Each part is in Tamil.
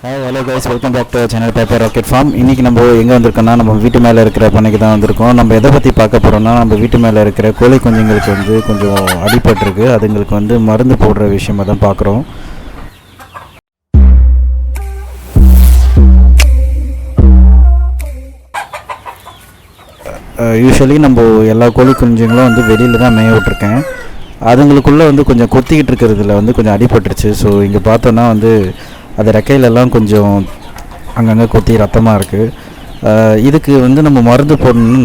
Hi hello guys, welcome back to channel paper rocket farm. இன்றைக்கி நம்ம எங்கே வந்திருக்கோம்னா நம்ம வீட்டு மேலே இருக்கிற பண்ணைக்கு தான் வந்திருக்கோம். நம்ம எதை பற்றி பார்க்க போகிறோம்னா, நம்ம வீட்டு மேலே இருக்கிற கோழி குஞ்சுங்களுக்கு கொஞ்சம் அடிபட்டிருக்கு. அதுங்களுக்கு மருந்து போடுற விஷயமாக தான் பார்க்குறோம். யூஸ்வலி நம்ம எல்லா கோழி குஞ்சுங்களும் வெளியில் தான் மேய விட்ருக்கேன். அதுங்களுக்குள்ளே கொஞ்சம் கொத்திக்கிட்டு இருக்கிறதுல கொஞ்சம் அடிபட்டுருச்சு. ஸோ இங்கே பார்த்தோன்னா அது ரெக்கையிலெல்லாம் கொஞ்சம் அங்கங்கே கொத்தி ரத்தமாக இருக்குது. இதுக்கு நம்ம மருந்து போடணும்னு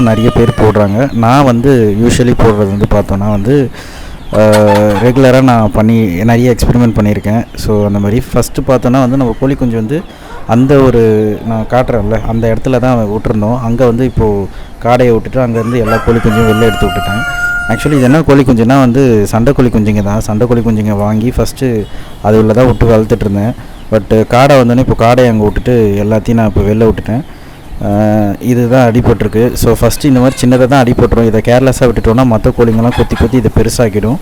நிறைய பேர் போடுறாங்க. நான் யூஸ்வலி போடுறது பார்த்தோன்னா ரெகுலராக நான் நிறைய எக்ஸ்பெரிமெண்ட் பண்ணியிருக்கேன். ஸோ அந்த மாதிரி ஃபஸ்ட்டு பார்த்தோன்னா நம்ம கோழி குஞ்சு அந்த நான் காட்டுறேன்ல அந்த இடத்துல தான் விட்டுருந்தோம். அங்கே இப்போது காடையை விட்டுட்டு அங்கேருந்து எல்லா கோழி குஞ்சும் வெளில எடுத்து விட்டுட்டேன். ஆக்சுவலி இது என்ன கோழி குஞ்சுனா சண்டை கோழி குஞ்சுங்க தான். சண்டை கோழி குஞ்சுங்க வாங்கி ஃபஸ்ட்டு அது உள்ள தான் விட்டு வளர்த்துட்டு இருந்தேன். பட் காடை இப்போ காடையை அங்கே விட்டுட்டு எல்லாத்தையும் நான் இப்போ வெளில விட்டுட்டேன். இதுதான் அடிபட்டிருக்கு. ஸோ ஃபஸ்ட்டு இந்த மாதிரி சின்னதாக தான் அடிபட்டுரும். இதை கேர்லெஸ்ஸாக விட்டுட்டோன்னா மற்ற கோழிங்கெல்லாம் கொத்தி இதை பெருசாக்கிடும்.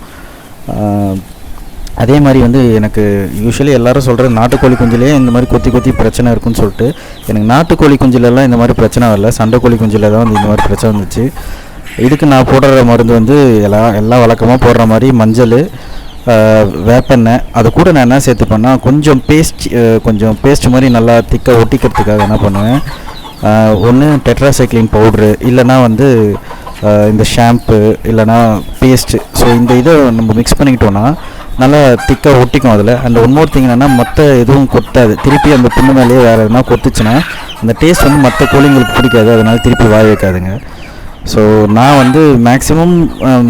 அதே மாதிரி எனக்கு யூஸ்வலி எல்லோரும் சொல்கிறது நாட்டுக்கோழி குஞ்சிலே இந்த மாதிரி கொத்தி பிரச்சனை இருக்குன்னு சொல்லிட்டு, எனக்கு நாட்டுக்கோழி குஞ்சிலெல்லாம் இந்த மாதிரி பிரச்சனை வரல. சண்டை கோழி குஞ்சில் தான் இந்த மாதிரி பிரச்சனை வந்துச்சு. இதுக்கு நான் போடுற மருந்து எல்லாம் வழக்கமாக போடுற மாதிரி மஞ்சள், வேப்பெண்ணெய், அது கூட நான் என்ன சேர்த்துப்பேன்னா கொஞ்சம் பேஸ்ட் மாதிரி நல்லா திக்காக ஒட்டிக்கிறதுக்காக என்ன பண்ணுவேன், ஒன்று டெட்ராசைக்ளின் பவுட்ரு, இல்லைனா இந்த ஷாம்பு, இல்லைனா பேஸ்ட்டு. ஸோ இந்த இதை நம்ம மிக்ஸ் பண்ணிக்கிட்டோன்னா நல்லா திக்காக ஒட்டிக்கும் அதில். அந்த ஒன்மோர் திங் என்னென்னா மற்ற எதுவும் கொத்தாது. திருப்பி அந்த புண்ணு மேலேயே வேறு எதுனா கொத்துச்சுன்னா அந்த டேஸ்ட் மற்ற கோழிங்களுக்கு பிடிக்காது. அதனால் திருப்பி வாய் வைக்காதுங்க. ஸோ நான் மேக்ஸிமம்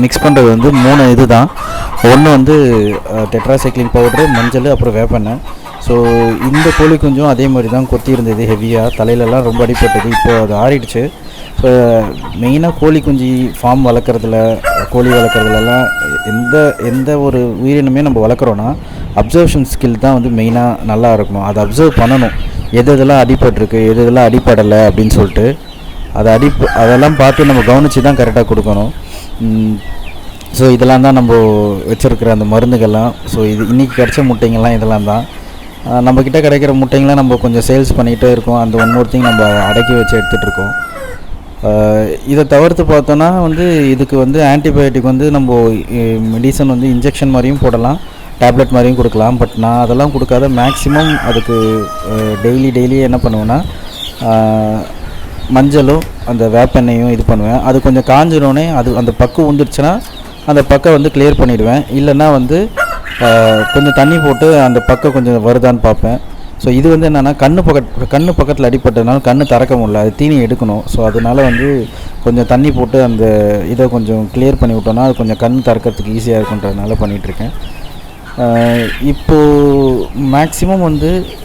மிக்ஸ் பண்ணுறது 3 இது தான். ஒன்று டெட்ராசைக்ளின் பவுட்ரு, மஞ்சள், அப்புறம் வேப்பெண்ணெய். ஸோ இந்த கோழி குஞ்சும் அதே மாதிரி தான் கொத்தி இருந்தது ஹெவியாக, தலையிலலாம் ரொம்ப அடிப்பட்டது. இப்போது அது ஆறிடுச்சு. ஸோ மெயினாக கோழி குஞ்சு ஃபார்ம் கோழி வளர்க்குறதுலலாம் எந்த ஒரு உயிரினமே நம்ம வளர்க்குறோன்னா அப்சர்வேஷன் ஸ்கில் தான் மெயினாக நல்லா இருக்கணும். அதை அப்சர்வ் பண்ணணும், எதெல்லாம் அடிபட்டிருக்கு, எதெல்லாம் அடிப்படலை அப்படின்னு சொல்லிட்டு அதெல்லாம் பார்த்து நம்ம கவனித்து தான் கரெக்டாக கொடுக்கணும். ஸோ இதெல்லாம் தான் நம்ம வச்சுருக்கிற அந்த மருந்துகள்லாம். ஸோ இன்றைக்கி கிடைச்ச முட்டைங்கள்லாம் இதெல்லாம் தான். நம்மக்கிட்ட கிடைக்கிற முட்டைங்களாம் நம்ம கொஞ்சம் சேல்ஸ் பண்ணிகிட்டே இருக்கோம். அந்த ஒன் திங் நம்ம அடக்கி வச்சு எடுத்துகிட்ருக்கோம். இதை தவிர்த்து பார்த்தோன்னா இதுக்கு ஆன்டிபயோட்டிக் நம்ம மெடிசன் இன்ஜெக்ஷன் மாதிரியும் போடலாம், டேப்லெட் மாதிரியும் கொடுக்கலாம். பட் நான் அதெல்லாம் கொடுக்காத மேக்ஸிமம் அதுக்கு டெய்லி என்ன பண்ணுவேன்னா மஞ்சளும் அந்த வேப்பெண்ணையும் இது பண்ணுவேன். அது கொஞ்சம் காஞ்சினோடனே அந்த பக்கம் வந்துடுச்சுன்னா அந்த பக்கம் கிளியர் பண்ணிவிடுவேன். இல்லைன்னா கொஞ்சம் தண்ணி போட்டு அந்த பக்கம் கொஞ்சம் வருதான்னு பார்ப்பேன். ஸோ இது என்னென்னா கண்ணு பக்கத்தில் அடிப்பட்டதுனால கண்ணு திறக்க முடியல, அது தீனி எடுக்கணும். ஸோ அதனால் கொஞ்சம் தண்ணி போட்டு அந்த இதை கொஞ்சம் கிளியர் பண்ணி விட்டோன்னா அது கொஞ்சம் கண் திறக்கிறதுக்கு ஈஸியாக இருக்குன்றதுனால பண்ணிகிட்ருக்கேன். இப்போது மேக்ஸிமம்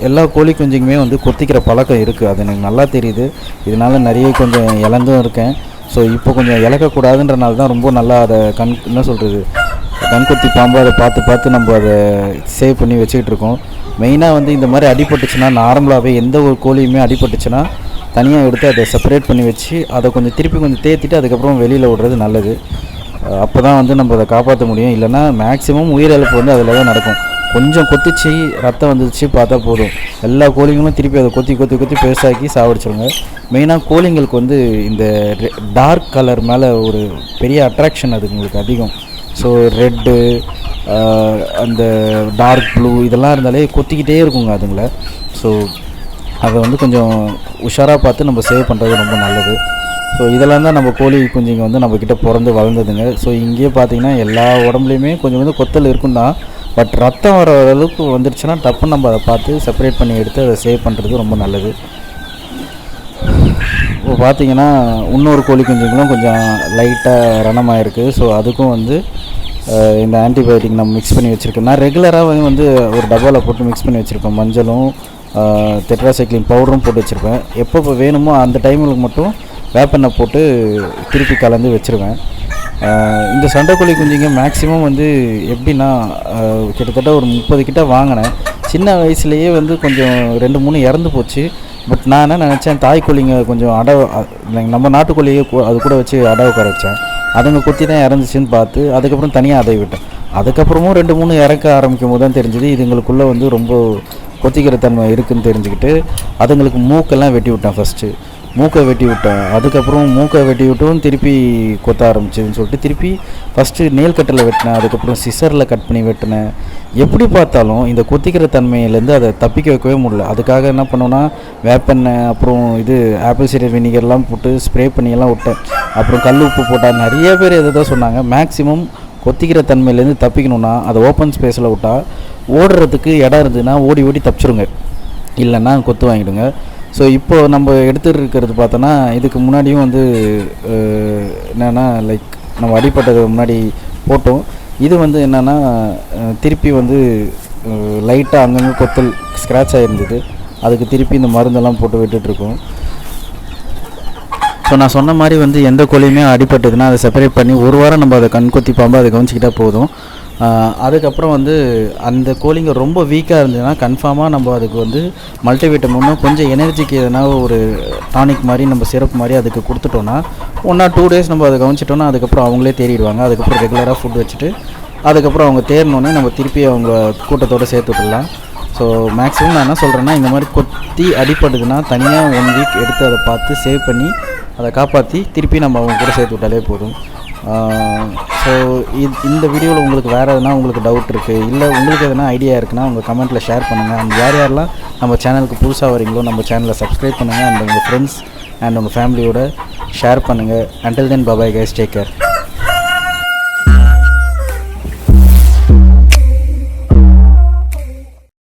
எல்லா கோழி குஞ்சுக்குமே கொத்திக்கிற பழக்கம் இருக்குது. அது எனக்கு நல்லா தெரியுது. இதனால் நிறைய கொஞ்சம் இழந்தும் இருக்கேன். ஸோ இப்போ கொஞ்சம் இழக்கக்கூடாதுன்றனால தான் ரொம்ப நல்லா அதை கண்கொத்தி பாம்பு அதை பார்த்து நம்ம அதை சேவ் பண்ணி வச்சுக்கிட்டு இருக்கோம். மெயினாக இந்த மாதிரி அடிபட்டுச்சுன்னா நார்மலாகவே எந்த ஒரு கோழியுமே அடிபட்டுச்சுன்னா தனியாக எடுத்து அதை செப்பரேட் பண்ணி வச்சு அதை திருப்பி கொஞ்சம் தேத்திட்டு அதுக்கப்புறம் வெளியில் விடுறது நல்லது. அப்போ தான் நம்ம அதை காப்பாற்ற முடியும். இல்லைனா மேக்ஸிமம் உயிரிழப்பு அதில் தான் நடக்கும். கொஞ்சம் கொத்திச்சு ரத்தம் வந்துச்சு பார்த்தா போதும், எல்லா கோழிங்களும் திருப்பி அதை கொத்தி பெருசாக்கி சாவடிச்சிருங்க. மெயினாக கோழிங்களுக்கு இந்த டார்க் கலர் மேலே ஒரு பெரிய அட்ராக்ஷன் அதுங்களுக்கு அதிகம். ஸோ ரெட்டு, அந்த டார்க் ப்ளூ இதெல்லாம் இருந்தாலே கொத்திக்கிட்டே இருக்குங்க அதுங்களை. ஸோ அதை கொஞ்சம் உஷாராக பார்த்து நம்ம சேவ் பண்ணுறது ரொம்ப நல்லது. ஸோ இதெல்லாம் தான் நம்ம கோழி குஞ்சுங்க நம்மக்கிட்ட பிறந்து வளர்ந்ததுங்க. ஸோ இங்கேயே பார்த்திங்கன்னா எல்லா உடம்புலையுமே கொஞ்சம் கொத்தல் இருக்கும் தான். பட் ரத்தம் வர அளவுக்கு வந்துடுச்சுன்னா டப்புன்னு நம்ம அதை பார்த்து செப்பரேட் பண்ணி எடுத்து அதை சேவ் பண்ணுறது ரொம்ப நல்லது. இப்போ பார்த்திங்கன்னா இன்னொரு கோழி குஞ்சுங்களும் கொஞ்சம் லைட்டாக ரணமாயிருக்கு. ஸோ அதுக்கும் இந்த ஆன்டிபயோட்டிக் நம்ம மிக்ஸ் பண்ணி வச்சுருக்கோம். நான் ரெகுலராக ஒரு டப்பாவில் போட்டு மிக்ஸ் பண்ணி வச்சுருப்பேன். மஞ்சளும் டெட்ராசைக்ளின் பவுடரும் போட்டு வச்சுருப்பேன். எப்போ வேணுமோ அந்த டைமுக்கு மட்டும் வேப்பெண்ணெய் போட்டு திருப்பி கலந்து வச்சுருவேன். இந்த சண்டைக்கோழி குஞ்சுங்க மேக்ஸிமம் எப்படின்னா கிட்டத்தட்ட ஒரு 30 கிட்ட வாங்கினேன். சின்ன வயசுலேயே கொஞ்சம் 2-3 இறந்து போச்சு. பட் நான் என்ன நினச்சேன், தாய்க்கோழிங்க கொஞ்சம் நம்ம நாட்டுக்கோழியை அது கூட வச்சு அடை உட்கார வச்சேன். அதுங்க குத்தி தான் இறந்துச்சின்னு பார்த்து அதுக்கப்புறம் தனியாக அதை விட்டேன். அதுக்கப்புறமும் 2-3 இறக்க ஆரம்பிக்கும் போது தான் தெரிஞ்சுது இதுங்களுக்குள்ளே ரொம்ப கொத்திக்கிற தன்மை இருக்குதுன்னு தெரிஞ்சுக்கிட்டு அதுங்களுக்கு மூக்கெல்லாம் வெட்டி விட்டேன். ஃபஸ்ட்டு மூக்கை வெட்டி விட்டேன். அதுக்கப்புறம் மூக்கை வெட்டி விட்டும் திருப்பி கொத்த ஆரம்பிச்சதுன்னு சொல்லிட்டு திருப்பி ஃபஸ்ட்டு நெயில் கட்டில் வெட்டினேன். அதுக்கப்புறம் சிசரில் கட் பண்ணி வெட்டினேன். எப்படி பார்த்தாலும் இந்த கொத்திக்கிற தன்மையிலேருந்து அதை தப்பிக்க வைக்கவே முடியல. அதுக்காக என்ன பண்ணோன்னா வேப்பெண்ணெய், அப்புறம் இது ஆப்பிள் சைடர் வினிகர்லாம் போட்டு ஸ்ப்ரே பண்ணியெல்லாம் விட்டேன். அப்புறம் கல் உப்பு போட்டால் நிறைய பேர் எதை தான் சொன்னாங்க. மேக்ஸிமம் கொத்திக்கிற தன்மையிலேருந்து தப்பிக்கணுன்னா அதை ஓப்பன் ஸ்பேஸில் விட்டால் ஓடுறதுக்கு இடம் இருந்ததுன்னா ஓடி ஓடி தப்பிச்சிருங்க, இல்லைன்னா கொத்து வாங்கிடுங்க. ஸோ இப்போது நம்ம எடுத்துகிட்டு இருக்கிறது பார்த்தோன்னா இதுக்கு முன்னாடியும் வந்து என்னென்னா லைக் நம்ம அடிப்பட்டது முன்னாடி போட்டோம். இது வந்து என்னென்னா திருப்பி வந்து லைட்டாக அங்கங்கே கொத்தல் ஸ்க்ராட்ச் ஆகிருந்தது. அதுக்கு திருப்பி இந்த மருந்தெல்லாம் போட்டு விட்டுட்ருக்கோம். ஸோ நான் சொன்ன மாதிரி வந்து எந்த கோழியுமே அடிப்பட்டதுன்னா அதை செப்பரேட் பண்ணி ஒரு வாரம் நம்ம அதை கண்கொத்தி பாம்பு அதை கவனிச்சிக்கிட்டால் போதும். அதுக்கப்புறம் வந்து அந்த கோழிங்க ரொம்ப வீக்காக இருந்ததுன்னா கன்ஃபார்மாக நம்ம அதுக்கு வந்து மல்டிவிட்டமினும் கொஞ்சம் எனர்ஜிக்கு எதனா ஒரு டானிக் மாதிரி நம்ம சிரப் மாதிரி அதுக்கு கொடுத்துட்டோன்னா 1 or 2 days நம்ம அதை கவனிச்சிட்டோன்னா அதுக்கப்புறம் அவங்களே தேறிடுவாங்க. அதுக்கப்புறம் ரெகுலராக ஃபுட் வச்சுட்டு அதுக்கப்புறம் அவங்க தேறினோன்னே நம்ம திருப்பி அவங்க கூட்டத்தோடு சேர்த்து விட்டுடலாம். ஸோ மேக்ஸிமம் நான் என்ன சொல்கிறேன்னா இந்த மாதிரி கொத்தி அடிப்படுதுன்னா தனியாக 1 week எடுத்து அதை பார்த்து சேவ் பண்ணி அதை காப்பாற்றி திருப்பி நம்ம அவங்க கூட சேர்த்து விட்டாலே போதும். ஸோ இந்த வீடியோவில் உங்களுக்கு வேறு எதுனா உங்களுக்கு டவுட் இருக்குது, இல்லை உங்களுக்கு எதனா ஐடியா இருக்குன்னா உங்கள் கமெண்ட்டில் ஷேர் பண்ணுங்கள். அண்ட் யாரெல்லாம் நம்ம சேனலுக்கு புதுசாக வரீங்களோ நம்ம சேனலை சப்ஸ்கிரைப் பண்ணுங்கள். அண்ட் உங்கள் ஃப்ரெண்ட்ஸ் அண்ட் உங்கள் ஃபேமிலியோட ஷேர் பண்ணுங்கள். until then bye bye guys, take care.